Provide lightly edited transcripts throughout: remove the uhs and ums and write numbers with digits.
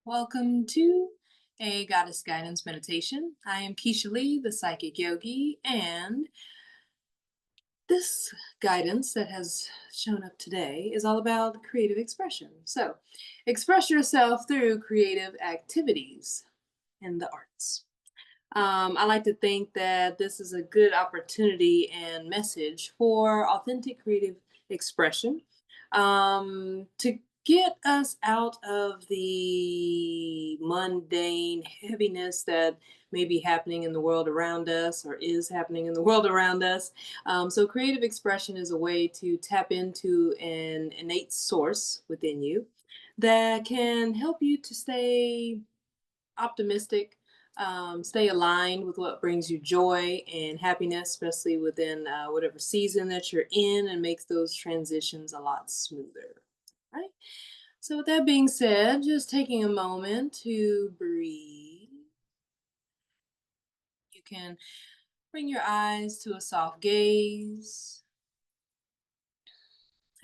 Welcome to a Goddess Guidance Meditation. I am Kisha Lee, the Psychic Yogi, and this guidance that has shown up today is all about creative expression. So, express yourself through creative activities in the arts. I like to think that this is a good opportunity and message for authentic creative expression to get us out of the mundane heaviness that may be happening in the world around us or is happening in the world around us. So, creative expression is a way to tap into an innate source within you that can help you to stay optimistic, stay aligned with what brings you joy and happiness, especially within whatever season that you're in, and makes those transitions a lot smoother. Right? So, with that being said, just taking a moment to breathe. You can bring your eyes to a soft gaze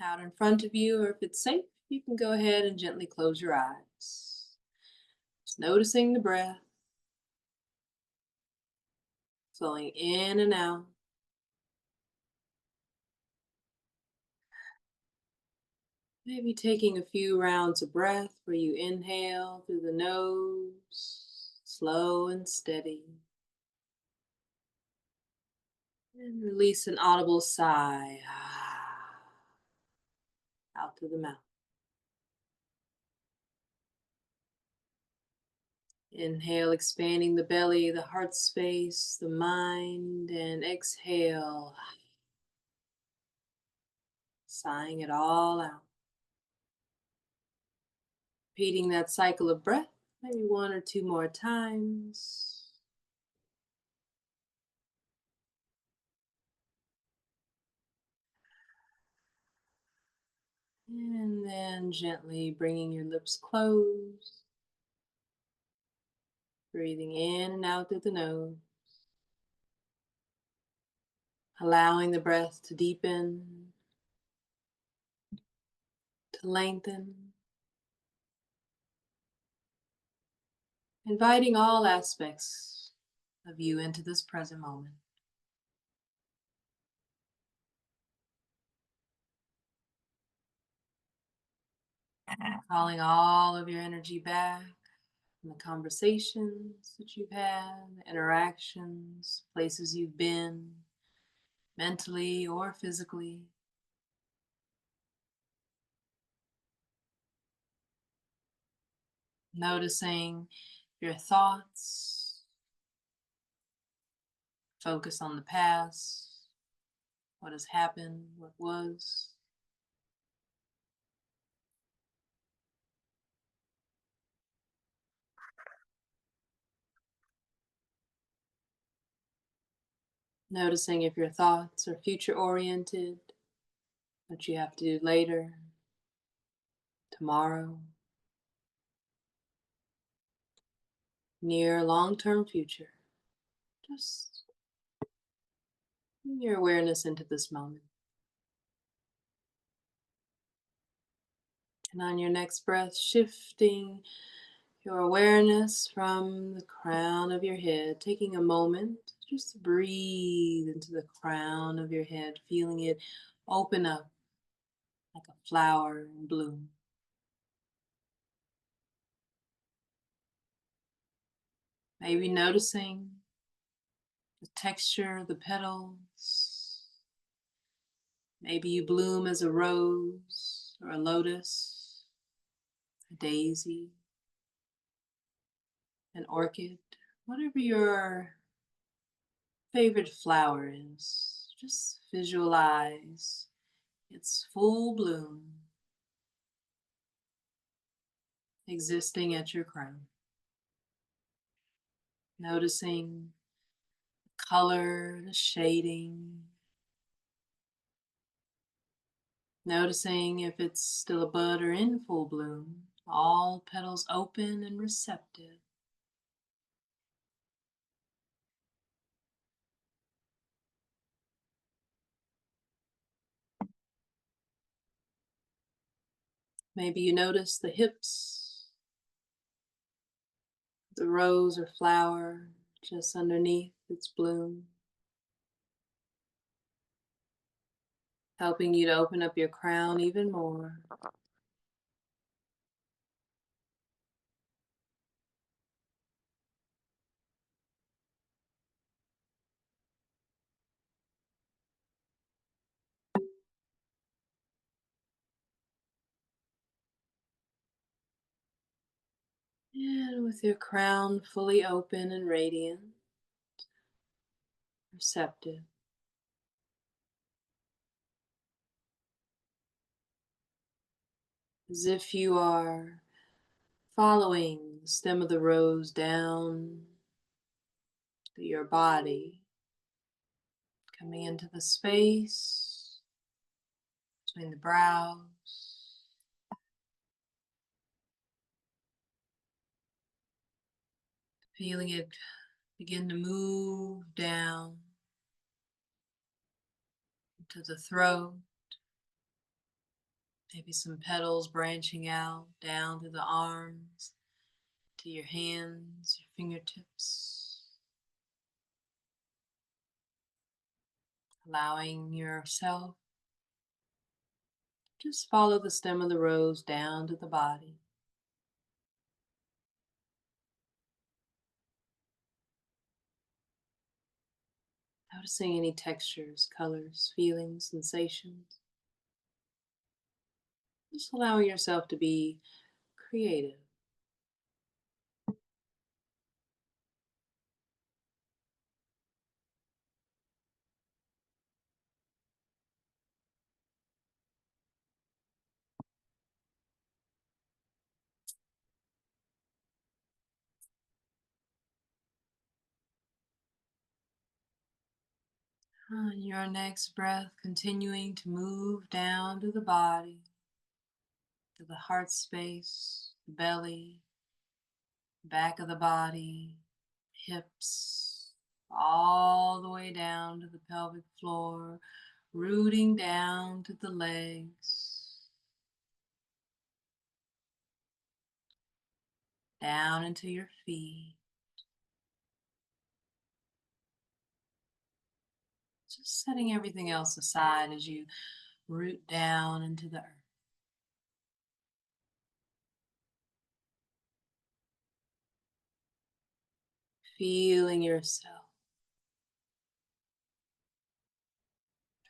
out in front of you, or if it's safe, you can go ahead and gently close your eyes. Just noticing the breath flowing in and out. Maybe taking a few rounds of breath where you inhale through the nose, slow and steady, and release an audible sigh out through the mouth. Inhale, expanding the belly, the heart space, the mind, and exhale, sighing it all out. Repeating that cycle of breath, maybe one or two more times. And then gently bringing your lips closed, breathing in and out through the nose, allowing the breath to deepen, to lengthen, inviting all aspects of you into this present moment. Calling all of your energy back from the conversations that you've had, the interactions, places you've been, mentally or physically. Noticing your thoughts, focus on the past, what has happened, what was. Noticing if your thoughts are future oriented, what you have to do later, tomorrow, near long-term future. Just bring your awareness into this moment. And on your next breath, shifting your awareness from the crown of your head, taking a moment just to breathe into the crown of your head, feeling it open up like a flower in bloom. Maybe noticing the texture of the petals. Maybe you bloom as a rose or a lotus, a daisy, an orchid, whatever your favorite flower is. Just visualize its full bloom existing at your crown. Noticing the color, the shading. Noticing if it's still a bud or in full bloom. All petals open and receptive. Maybe you notice the hips, the rose or flower just underneath its bloom, helping you to open up your crown even more. And with your crown fully open and radiant, receptive, as if you are following the stem of the rose down to your body, coming into the space between the brows, feeling it begin to move down to the throat, maybe some petals branching out down to the arms, to your hands, your fingertips, allowing yourself just follow the stem of the rose down to the body. Noticing any textures, colors, feelings, sensations. Just allowing yourself to be creative. On your next breath, continuing to move down to the body, to the heart space, the belly, back of the body, hips, all the way down to the pelvic floor, rooting down to the legs, down into your feet. Just setting everything else aside as you root down into the earth. Feeling yourself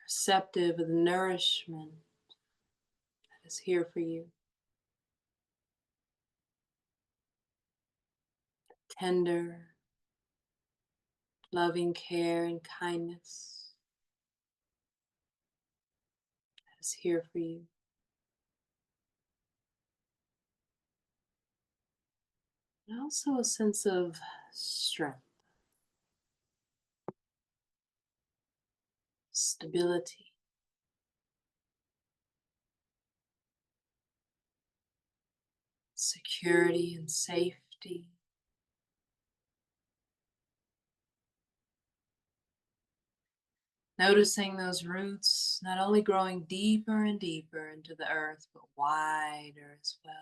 receptive of the nourishment that is here for you. Tender, loving care and kindness that is here for you. And also a sense of strength, stability, security, and safety. Noticing those roots not only growing deeper and deeper into the earth, but wider as well,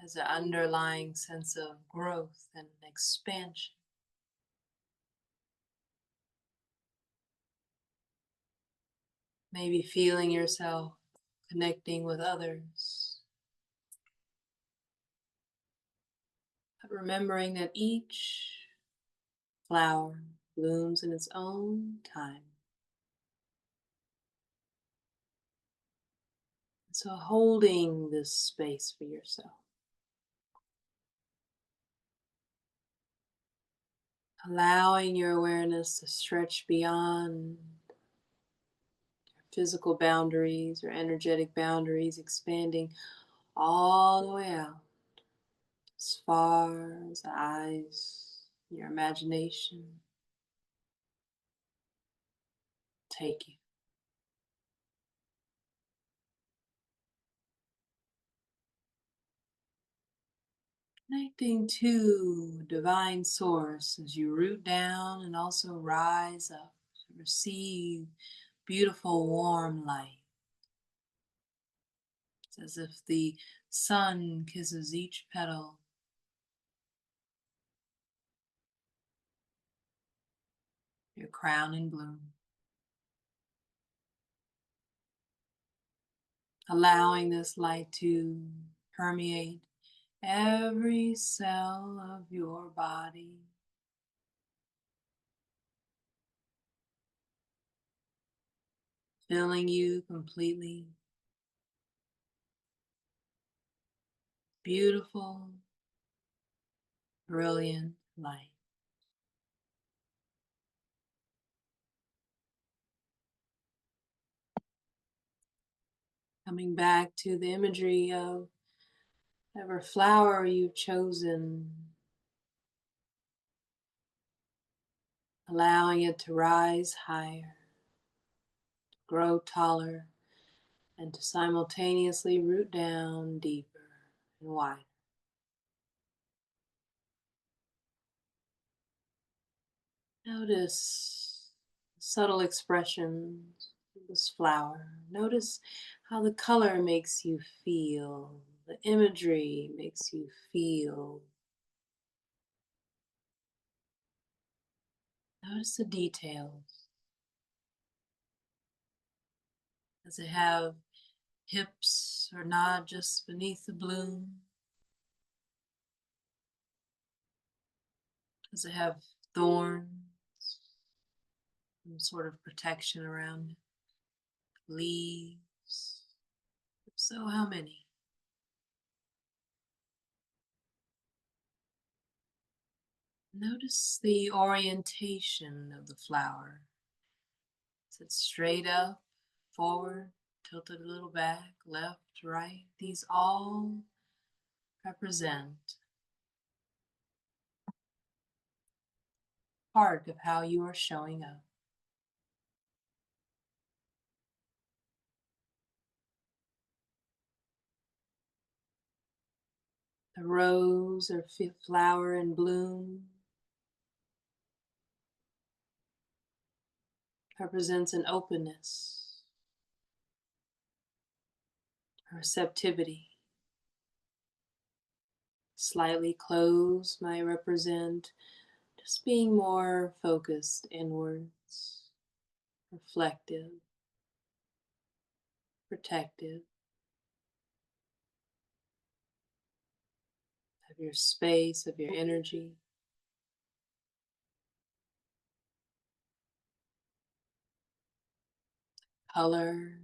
as an underlying sense of growth and expansion. Maybe feeling yourself connecting with others, but remembering that each flower blooms in its own time. So holding this space for yourself, allowing your awareness to stretch beyond physical boundaries or energetic boundaries, expanding all the way out as far as the eyes, your imagination take you. Connecting to divine source as you root down and also rise up to receive beautiful warm light. It's as if the sun kisses each petal, your crown in bloom, allowing this light to permeate every cell of your body, filling you completely. Beautiful, brilliant light. Coming back to the imagery of whatever flower you've chosen, allowing it to rise higher, grow taller, and to simultaneously root down deeper and wider. Notice subtle expressions of this flower. Notice how the color makes you feel, the imagery makes you feel. Notice the details. Does it have hips or not just beneath the bloom? Does it have thorns? Some sort of protection around it? Leaves? If so, how many? Notice the orientation of the flower. Is it straight up, forward, tilted a little back, left, right? These all represent part of how you are showing up. The rose or flower in bloom represents an openness, a receptivity. Slightly closed might represent just being more focused inwards, reflective, protective of your space, of your energy. Color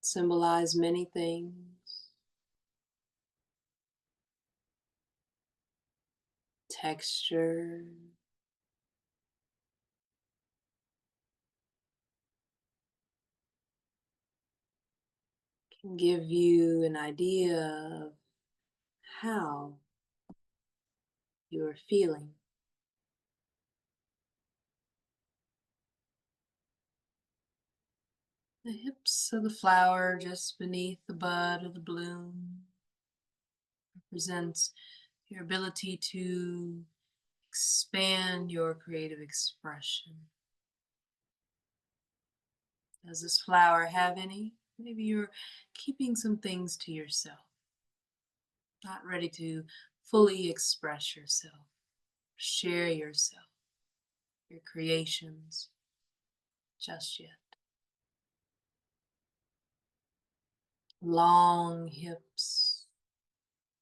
symbolize many things. Texture can give you an idea of how you are feeling. The hips of the flower just beneath the bud of the bloom represents your ability to expand your creative expression. Does this flower have any? Maybe you're keeping some things to yourself, not ready to fully express yourself, share yourself, your creations just yet. Long hips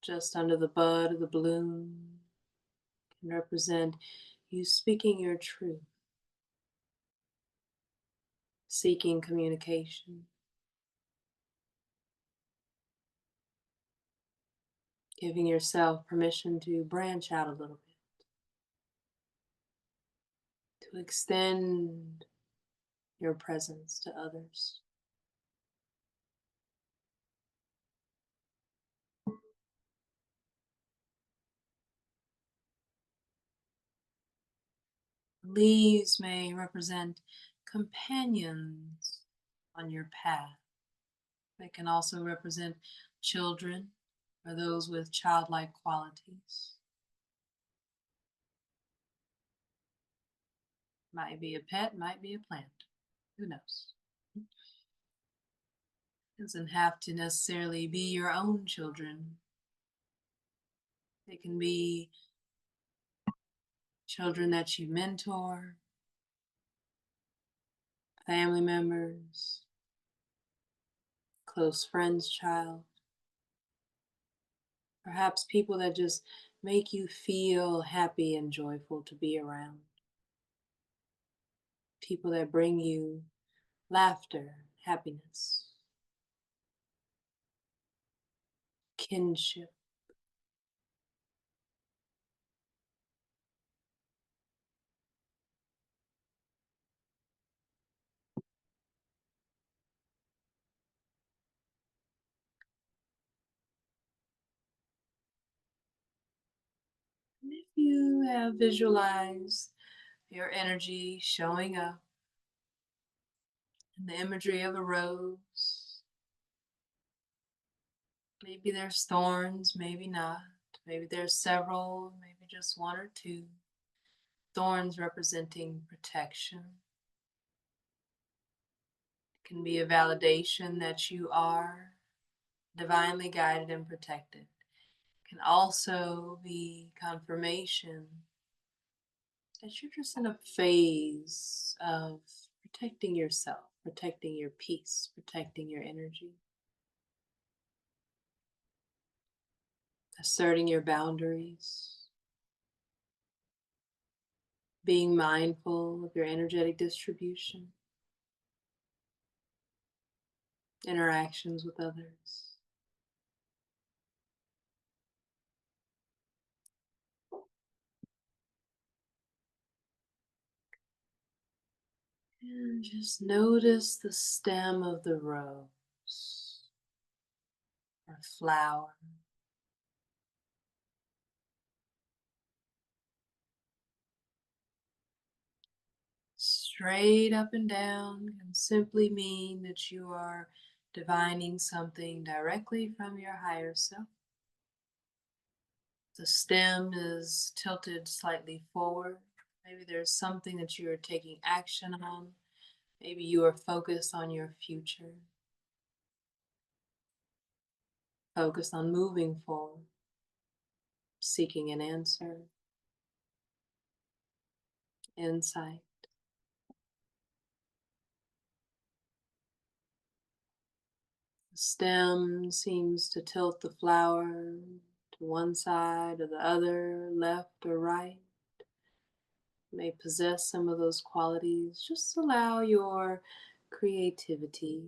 just under the bud of the bloom can represent you speaking your truth, seeking communication, giving yourself permission to branch out a little bit, to extend your presence to others. Leaves may represent companions on your path. They can also represent children or those with childlike qualities. Might be a pet, might be a plant. Who knows? Doesn't have to necessarily be your own children. It can be children that you mentor, family members, close friends' child, perhaps people that just make you feel happy and joyful to be around, people that bring you laughter, happiness, kinship. And if you have visualized your energy showing up in the imagery of a rose, maybe there's thorns, maybe not. Maybe there's several, maybe just one or two. Thorns representing protection. It can be a validation that you are divinely guided and protected. It can also be confirmation that you're just in a phase of protecting yourself, protecting your peace, protecting your energy, asserting your boundaries, being mindful of your energetic distribution, interactions with others. And just notice the stem of the rose or flower. Straight up and down can simply mean that you are divining something directly from your higher self. The stem is tilted slightly forward. Maybe there's something that you are taking action on. Maybe you are focused on your future, focused on moving forward, seeking an answer, insight. The stem seems to tilt the flower to one side or the other, left or right. May possess some of those qualities. Just allow your creativity.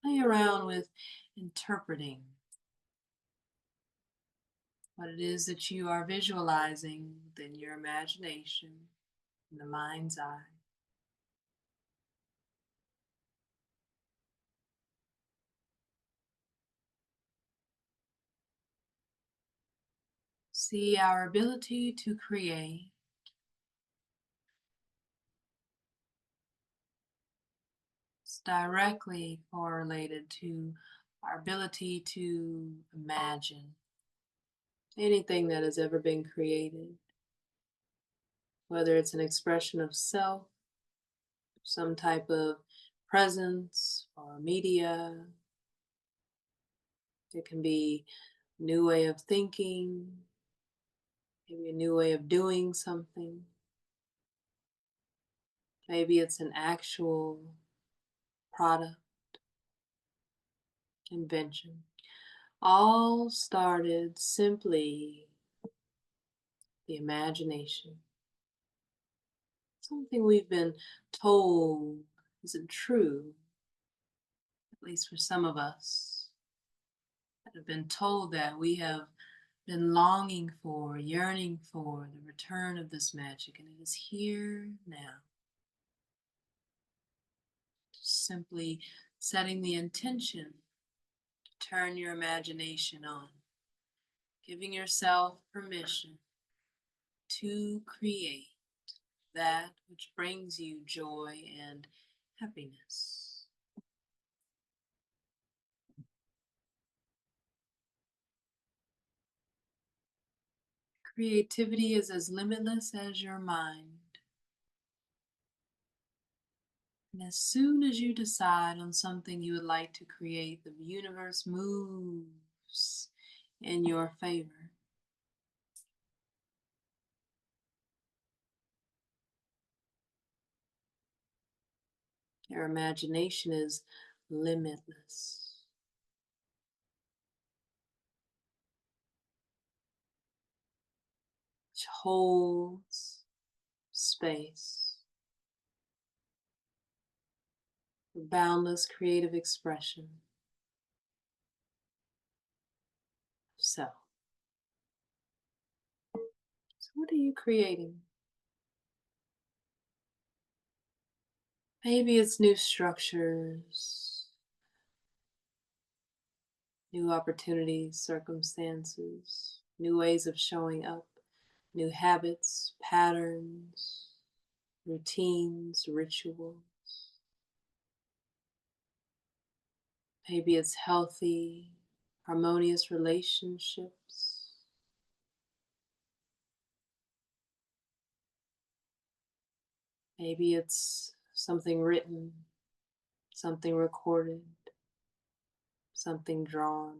Play around with interpreting what it is that you are visualizing within your imagination, in the mind's eye. See our ability to create is directly correlated to our ability to imagine anything that has ever been created, whether it's an expression of self, some type of presence or media. It can be a new way of thinking, maybe a new way of doing something. Maybe it's an actual product, invention. All started simply the imagination. Something we've been told isn't true, at least for some of us that have been told that. We have been longing for, yearning for the return of this magic, and it is here now. Just simply setting the intention to turn your imagination on, giving yourself permission to create that which brings you joy and happiness. Creativity is as limitless as your mind. And as soon as you decide on something you would like to create, the universe moves in your favor. Your imagination is limitless. Which holds space for boundless creative expression of self. So, what are you creating? Maybe it's new structures, new opportunities, circumstances, new ways of showing up, new habits, patterns, routines, rituals. Maybe it's healthy, harmonious relationships. Maybe it's something written, something recorded, something drawn.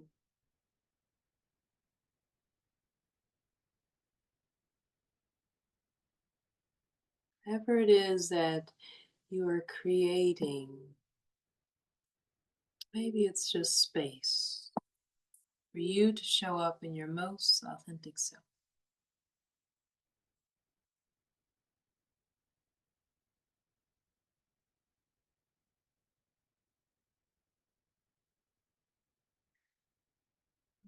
Whatever it is that you are creating, maybe it's just space for you to show up in your most authentic self.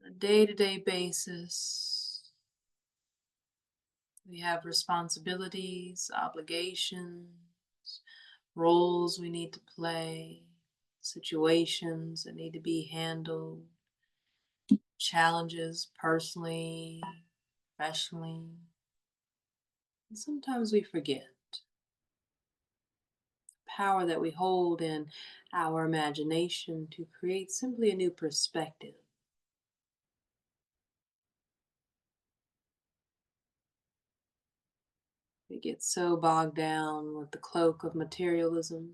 On a day-to-day basis, we have responsibilities, obligations, roles we need to play, situations that need to be handled, challenges personally, professionally. And sometimes we forget the power that we hold in our imagination to create simply a new perspective. We get so bogged down with the cloak of materialism,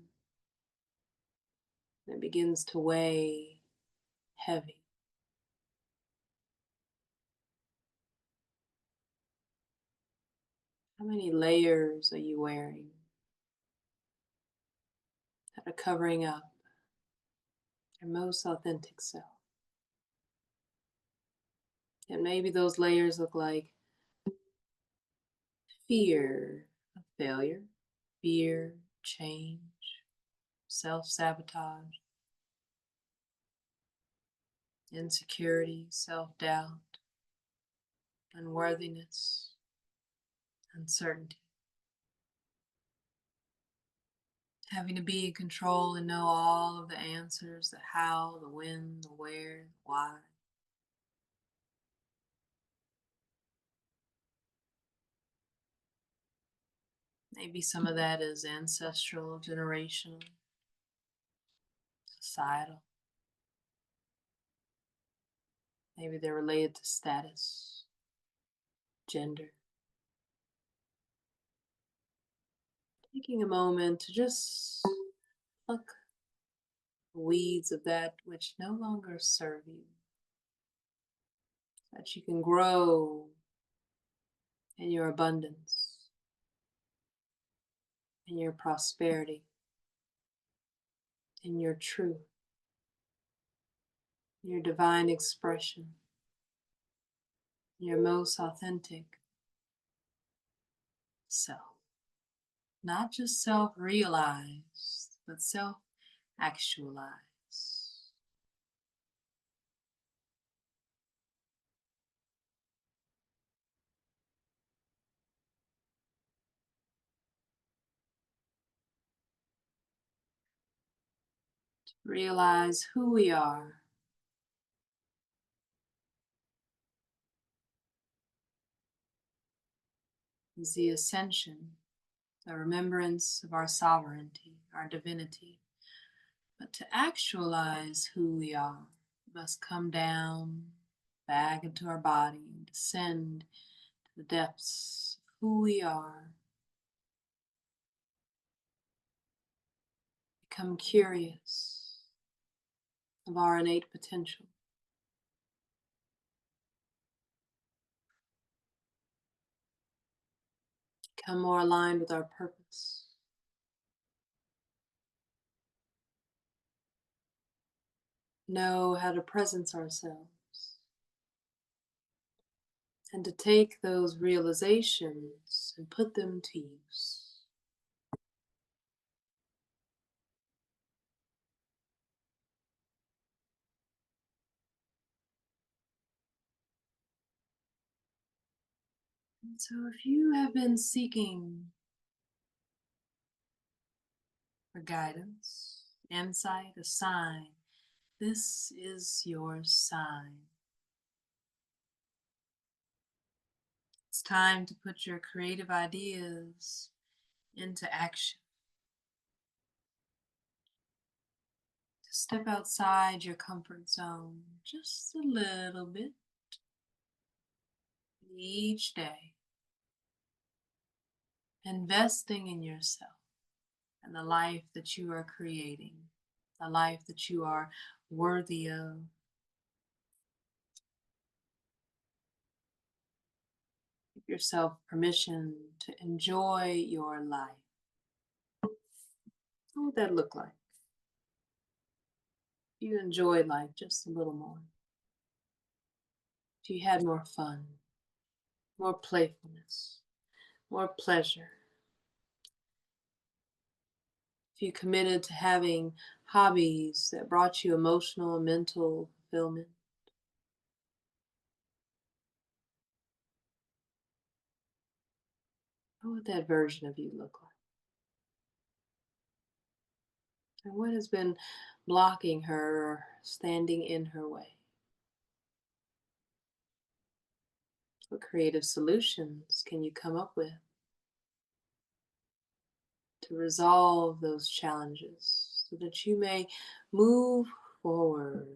and it begins to weigh heavy. How many layers are you wearing that are covering up your most authentic self? And maybe those layers look like fear of failure, fear, change, self-sabotage, insecurity, self-doubt, unworthiness, uncertainty. Having to be in control and know all of the answers, the how, the when, the where, the why. Maybe some of that is ancestral, generational, societal. Maybe they're related to status, gender. Taking a moment to just pluck the weeds of that which no longer serve you, that you can grow in your abundance, in your prosperity, in your truth, your divine expression, your most authentic self. Not just self-realized, but self-actualized. Realize who we are is the ascension, the remembrance of our sovereignty, our divinity. But to actualize who we are, we must come down back into our body and descend to the depths of who we are. Become curious of our innate potential. Become more aligned with our purpose. Know how to presence ourselves and to take those realizations and put them to use. And so if you have been seeking for guidance, insight, a sign, this is your sign. It's time to put your creative ideas into action. To step outside your comfort zone just a little bit each day. Investing in yourself and the life that you are creating, the life that you are worthy of. Give yourself permission to enjoy your life. What would that look like? If you enjoyed life just a little more. If you had more fun, more playfulness, more pleasure. If you committed to having hobbies that brought you emotional and mental fulfillment. What would that version of you look like? And what has been blocking her or standing in her way? What creative solutions can you come up with to resolve those challenges so that you may move forward?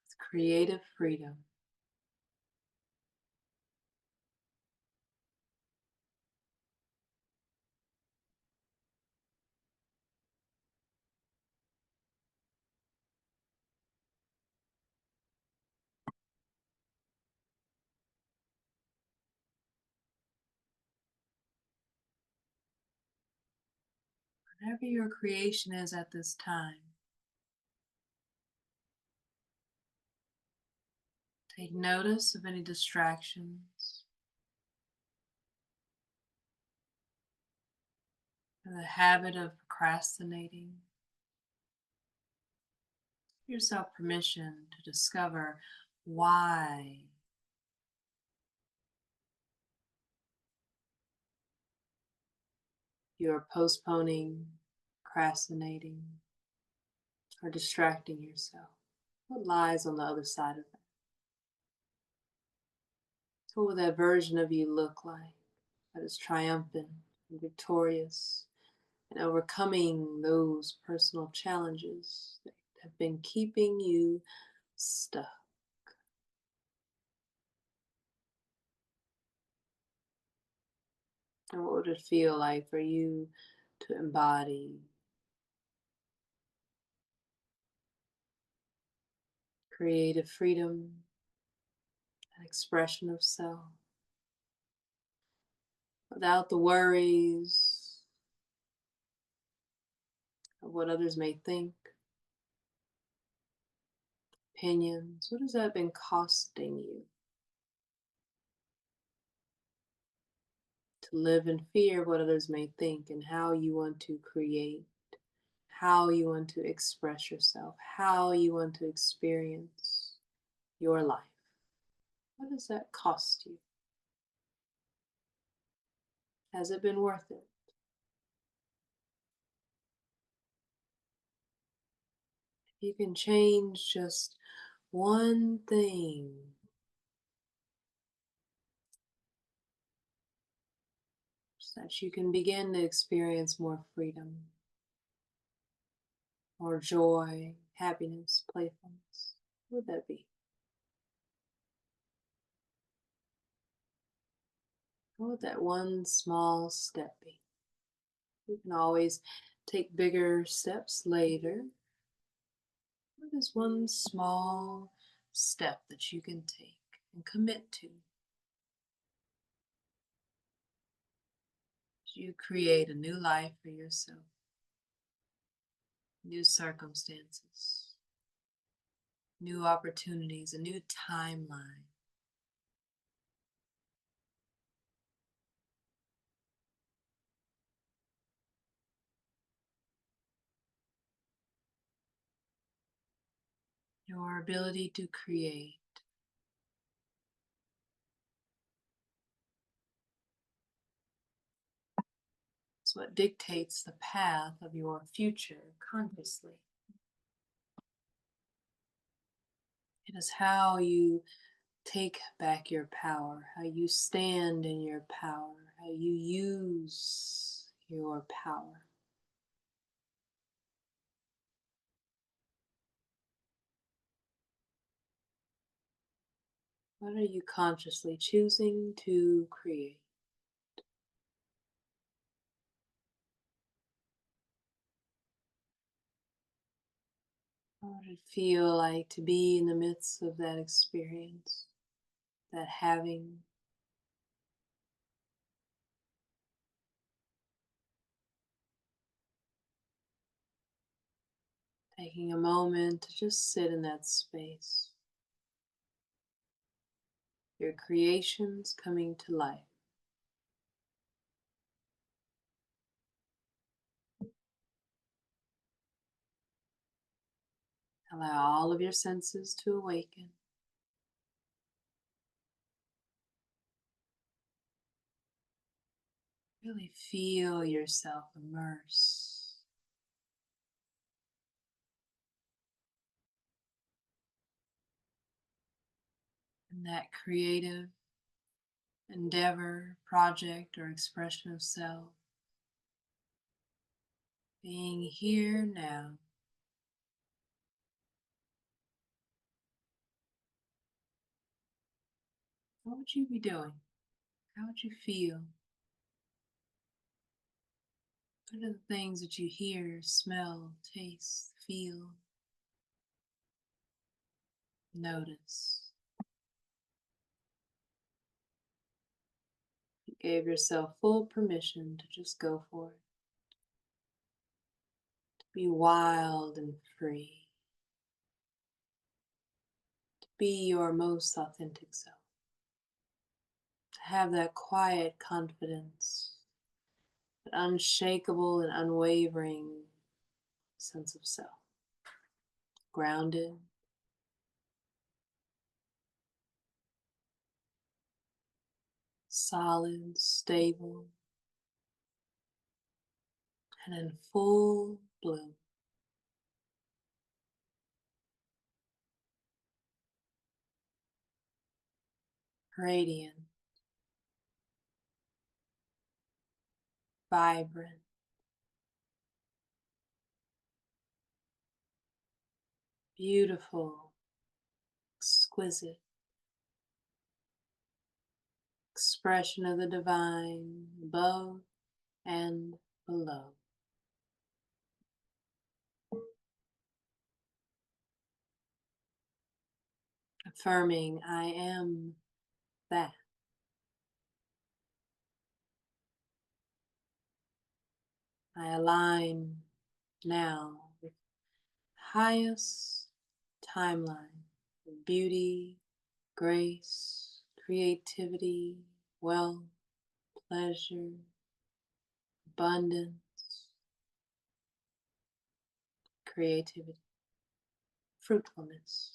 With creative freedom. Whatever your creation is at this time, take notice of any distractions or the habit of procrastinating. Give yourself permission to discover why you're postponing, procrastinating, or distracting yourself. What lies on the other side of that? What will that version of you look like that is triumphant and victorious and overcoming those personal challenges that have been keeping you stuck? And what would it feel like for you to embody creative freedom and expression of self without the worries of what others may think, opinions? What has that been costing you? To live in fear of what others may think and how you want to create, how you want to express yourself, how you want to experience your life. What does that cost you? Has it been worth it? If you can change just one thing, so that you can begin to experience more freedom, more joy, happiness, playfulness, what would that be? What would that one small step be? You can always take bigger steps later. What is one small step that you can take and commit to? You create a new life for yourself, new circumstances, new opportunities, a new timeline. Your ability to create is what dictates the path of your future consciously. It is how you take back your power, how you stand in your power, how you use your power. What are you consciously choosing to create? What would it feel like to be in the midst of that experience, that having? Taking a moment to just sit in that space. Your creations coming to life. Allow all of your senses to awaken. Really feel yourself immerse. In that creative endeavor, project, or expression of self. Being here now. What would you be doing? How would you feel? What are the things that you hear, smell, taste, feel, notice? You gave yourself full permission to just go for it. To be wild and free. To be your most authentic self. To have that quiet confidence, that unshakable and unwavering sense of self. Grounded, solid, stable, and in full bloom. Radiant, vibrant, beautiful, exquisite expression of the divine above and below. Affirming, I am that. I align now with highest timeline of beauty, grace, creativity, wealth, pleasure, abundance, creativity, fruitfulness.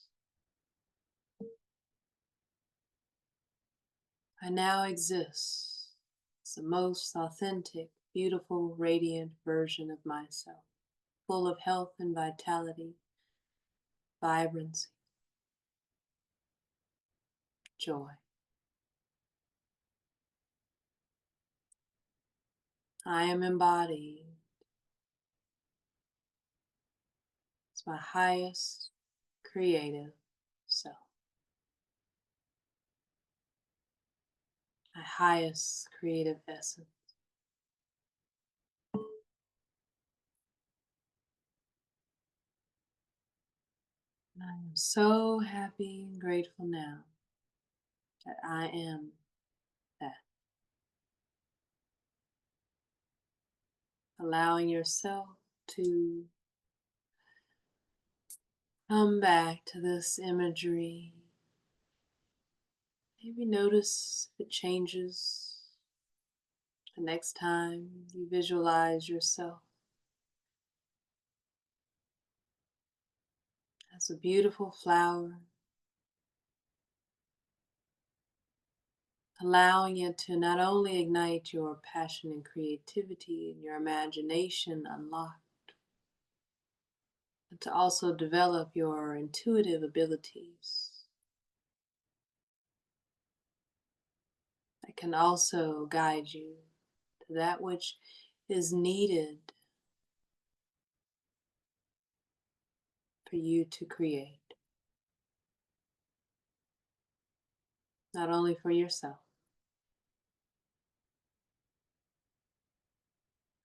I now exist as the most authentic, beautiful, radiant version of myself, full of health and vitality, vibrancy, joy. I am embodied as my highest creative self. my highest creative essence. And I am so happy and grateful now that I am that. Allowing yourself to come back to this imagery. Maybe notice if it changes the next time you visualize yourself as a beautiful flower, allowing it to not only ignite your passion and creativity and your imagination unlocked, but to also develop your intuitive abilities that can also guide you to that which is needed for you to create, not only for yourself,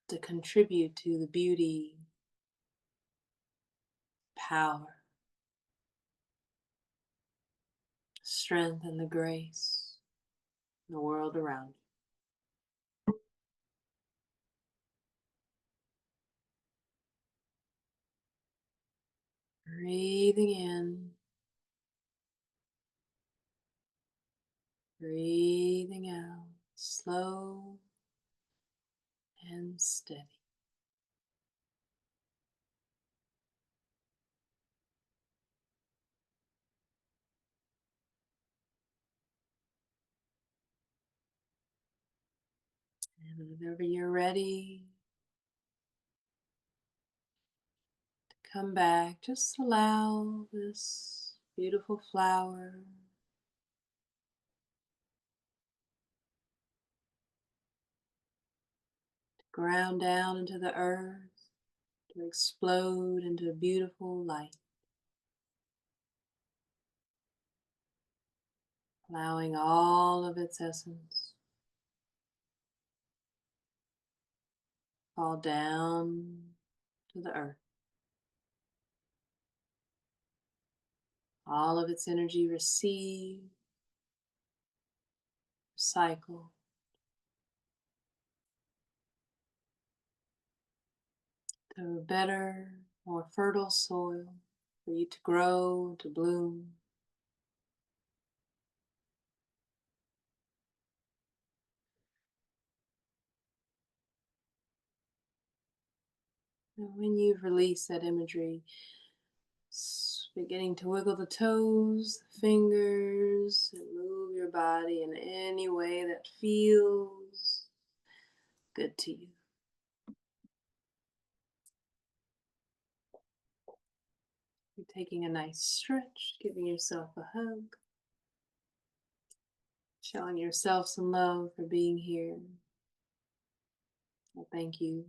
to contribute to the beauty, power, strength, and the grace in the world around you. Breathing in, breathing out, slow and steady. And whenever you're ready to come back, just allow this beautiful flower to ground down into the earth, to explode into a beautiful light, allowing all of its essence fall down to the earth. All of its energy receive, recycle, to a better, more fertile soil for you to grow, to bloom. And when you've released that imagery, beginning to wiggle the toes, the fingers, and move your body in any way that feels good to you. You're taking a nice stretch, giving yourself a hug, showing yourself some love for being here. Well, thank you.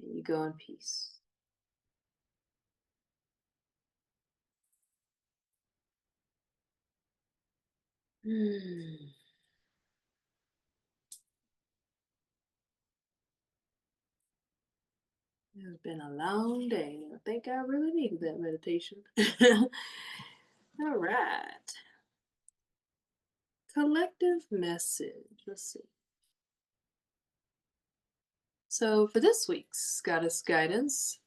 And you go in peace. It's been a long day. I think I really needed that meditation. All right. Collective message. Let's see. So for this week's Goddess Guidance,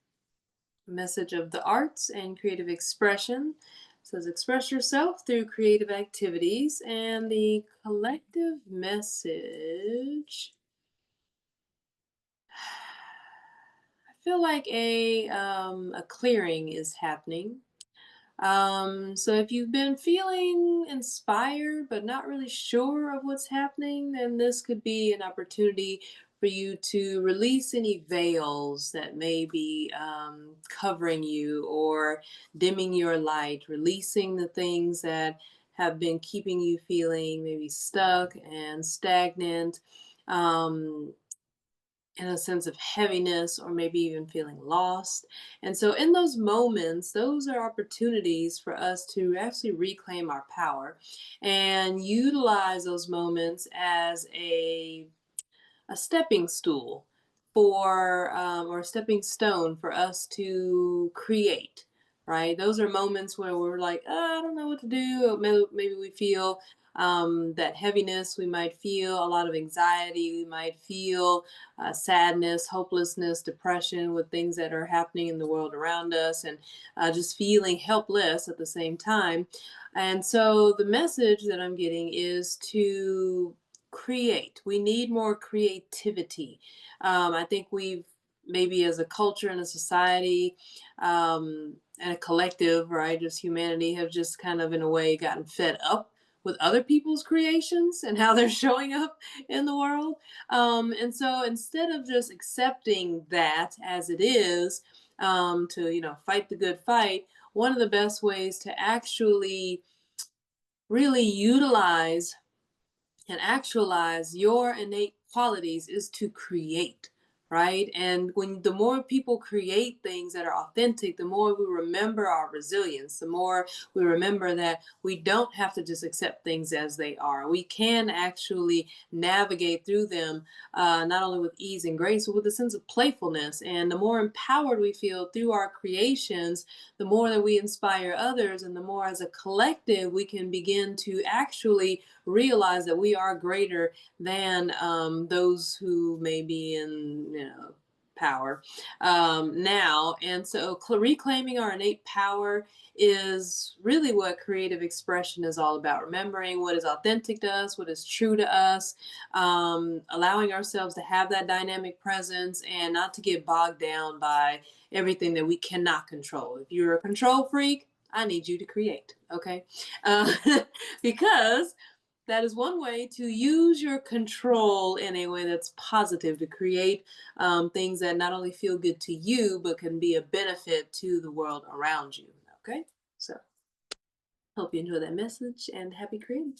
message of the arts and creative expression says express yourself through creative activities, and the collective message, I feel like a clearing is happening. So if you've been feeling inspired but not really sure of what's happening, then this could be an opportunity for you to release any veils that may be covering you or dimming your light, releasing the things that have been keeping you feeling maybe stuck and stagnant. Um, in a sense of heaviness or maybe even feeling lost. And so, in those moments, those are opportunities for us to actually reclaim our power and utilize those moments as a stepping stool for or a stepping stone for us to create, right? Those are moments where we're like, "Oh, I don't know what to do." Maybe we feel that heaviness. We might feel a lot of anxiety. We might feel sadness, hopelessness, depression with things that are happening in the world around us, and just feeling helpless at the same time. And so the message that I'm getting is to create. We need more creativity. I think we've maybe as a culture and a society and a collective, right, just humanity have just kind of in a way gotten fed up with other people's creations and how they're showing up in the world. And so instead of just accepting that as it is, to fight the good fight, one of the best ways to actually really utilize and actualize your innate qualities is to create, right? And when the more people create things that are authentic, the more we remember our resilience, the more we remember that we don't have to just accept things as they are. We can actually navigate through them, not only with ease and grace, but with a sense of playfulness. And the more empowered we feel through our creations, the more that we inspire others, and the more as a collective we can begin to actually realize that we are greater than those who may be in power now. And so reclaiming our innate power is really what creative expression is all about. Remembering what is authentic to us, what is true to us, allowing ourselves to have that dynamic presence and not to get bogged down by everything that we cannot control. If you're a control freak, I need you to create, okay? Uh, because that is one way to use your control in a way that's positive to create things that not only feel good to you, but can be a benefit to the world around you. Okay? So, hope you enjoy that message and happy creating.